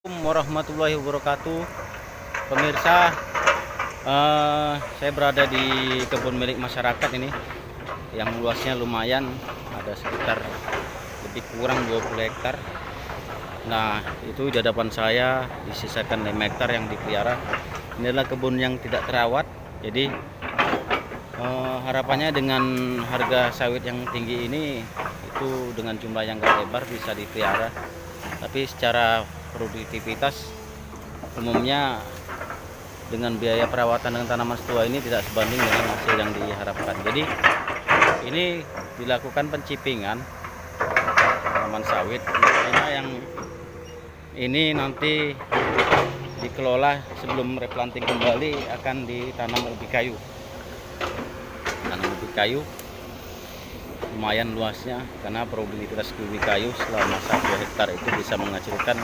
Assalamualaikum warahmatullahi wabarakatuh. Pemirsa, saya berada di kebun milik masyarakat ini yang luasnya lumayan, ada sekitar lebih kurang 20 hektar. Nah, itu di hadapan saya disisakan 5 hektar yang dipelihara. Ini adalah kebun yang tidak terawat, jadi harapannya dengan harga sawit yang tinggi ini itu dengan jumlah yang gak lebar bisa dipelihara, tapi secara produktivitas umumnya dengan biaya perawatan dengan tanaman setua ini tidak sebanding dengan hasil yang diharapkan. Jadi ini dilakukan pencipingan tanaman sawit, makanya yang ini nanti dikelola sebelum replanting kembali akan ditanam ubi kayu. Tanam ubi kayu lumayan luasnya, karena produktivitas ubi kayu selama 1 hektar itu bisa menghasilkan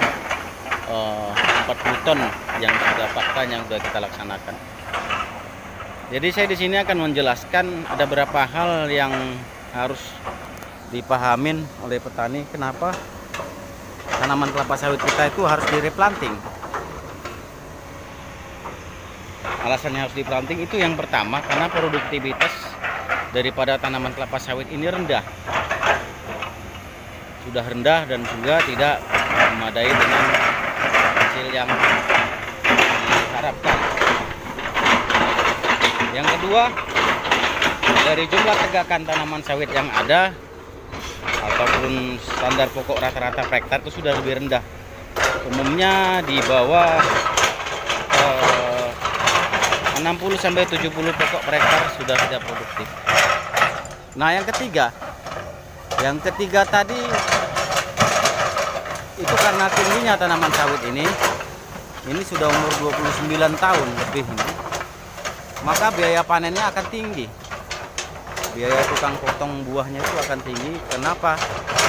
40 ton yang sudah fakta yang sudah kita laksanakan. Jadi saya di sini akan menjelaskan ada beberapa hal yang harus dipahamin oleh petani, kenapa tanaman kelapa sawit kita itu harus direplanting. Alasannya harus diplanting itu yang pertama karena produktivitas daripada tanaman kelapa sawit ini rendah, sudah rendah dan juga tidak memadai dengan hasil yang diharapkan. Yang kedua, dari jumlah tegakan tanaman sawit yang ada ataupun standar pokok rata-rata per hektar itu sudah lebih rendah, umumnya di bawah 60-70 pokok per hektar sudah tidak produktif. Nah, yang ketiga tadi itu karena tingginya tanaman sawit ini sudah umur 29 tahun lebih ini, maka biaya panennya akan tinggi. Biaya tukang potong buahnya itu akan tinggi. Kenapa?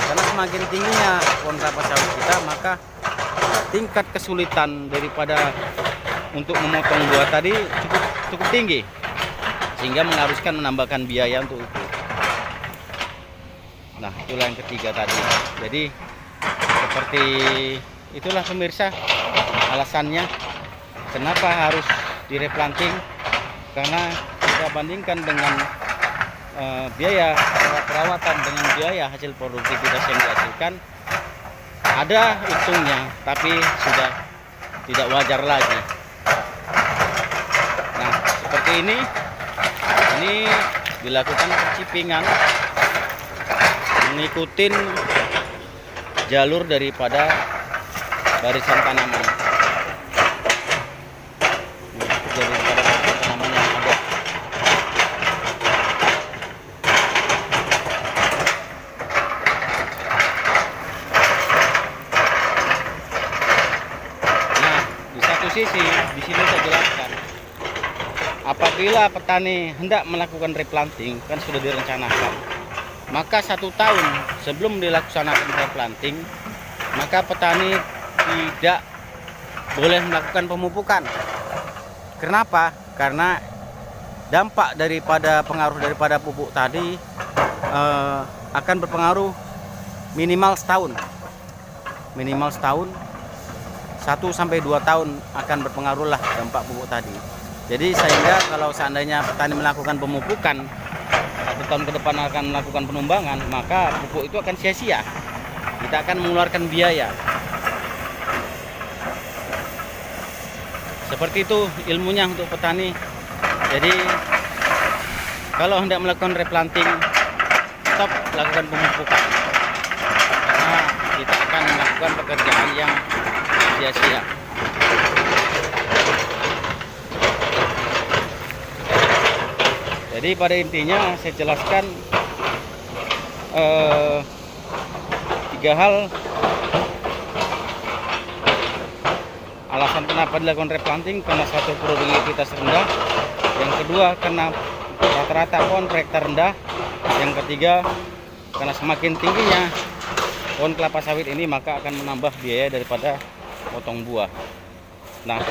Karena semakin tingginya pohon kelapa sawit kita, maka tingkat kesulitan daripada untuk memotong buah tadi cukup tinggi, sehingga mengharuskan menambahkan biaya untuk itu. Nah, itulah yang ketiga tadi. Jadi seperti itulah pemirsa alasannya kenapa harus direplanting, karena kita bandingkan dengan biaya perawatan dengan biaya hasil produktivitas yang dihasilkan, ada untungnya tapi sudah tidak wajar lagi. Nah, seperti ini dilakukan pencipingan mengikuti jalur daripada barisan tanaman. Tanaman yang ada. Nah, di satu sisi di sini saya jelaskan, apabila petani hendak melakukan replanting, kan sudah direncanakan, maka 1 tahun sebelum dilaksanakan replanting, maka petani tidak boleh melakukan pemupukan. Kenapa? Karena dampak daripada pengaruh daripada pupuk tadi akan berpengaruh minimal setahun. Minimal setahun, 1-2 tahun akan berpengaruh lah dampak pupuk tadi. Jadi sehingga kalau seandainya petani melakukan pemupukan, 1 tahun ke depan akan melakukan penumbangan, maka pupuk itu akan sia-sia. Kita akan mengeluarkan biaya. Seperti itu ilmunya untuk petani. Jadi kalau hendak melakukan replanting, stop lakukan pemupukan, karena kita akan melakukan pekerjaan yang sia-sia. Jadi pada intinya saya jelaskan 3 hal alasan kenapa dilakukan replanting: karena satu, produktivitas rendah; yang kedua, karena rata-rata pohon per hektar rendah; yang ketiga, karena semakin tingginya pohon kelapa sawit ini maka akan menambah biaya daripada potong buah. Nah,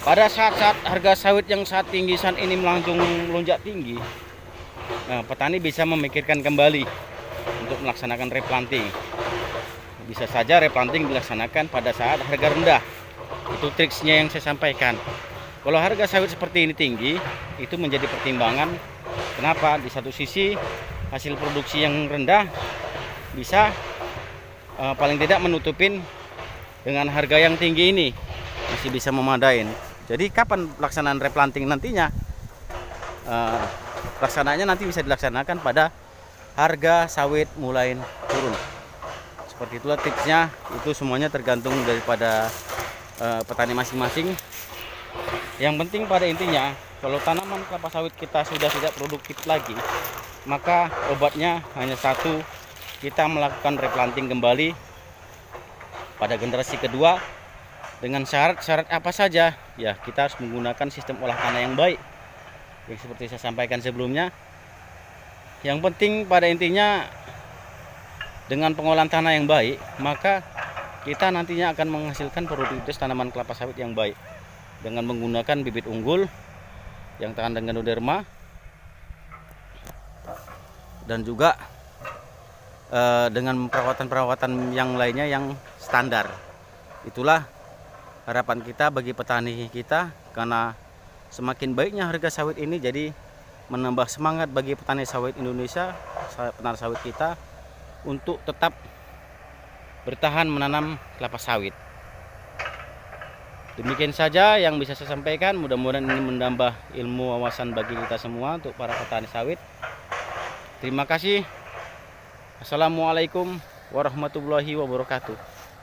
pada saat-saat harga sawit yang saat ini melonjak tinggi, nah, petani bisa memikirkan kembali untuk melaksanakan replanting. bisa saja replanting dilaksanakan pada saat harga rendah. Itu triksnya yang saya sampaikan. Kalau harga sawit seperti ini tinggi, itu menjadi pertimbangan. Kenapa? Di satu sisi hasil produksi yang rendah bisa paling tidak menutupin dengan harga yang tinggi ini, masih bisa memadain. Jadi kapan pelaksanaan replanting nantinya? Pelaksanaannya nanti bisa dilaksanakan pada harga sawit mulai turun. Seperti itulah tipsnya. Itu semuanya tergantung daripada petani masing-masing. Yang penting pada intinya, kalau tanaman kelapa sawit kita sudah tidak produktif lagi, maka obatnya hanya satu, kita melakukan replanting kembali pada generasi kedua dengan syarat-syarat apa saja. Ya, kita harus menggunakan sistem olah tanah yang baik, yang seperti saya sampaikan sebelumnya. Yang penting pada intinya, dengan pengolahan tanah yang baik, maka kita nantinya akan menghasilkan produktivitas tanaman kelapa sawit yang baik dengan menggunakan bibit unggul yang tahan dengan Ganoderma, dan juga dengan perawatan-perawatan yang lainnya yang standar. Itulah harapan kita bagi petani kita, karena semakin baiknya harga sawit ini jadi menambah semangat bagi petani sawit Indonesia, petani sawit kita, untuk tetap bertahan menanam kelapa sawit. Demikian saja yang bisa saya sampaikan. Mudah-mudahan ini menambah ilmu wawasan bagi kita semua untuk para petani sawit. Terima kasih. Assalamualaikum warahmatullahi wabarakatuh.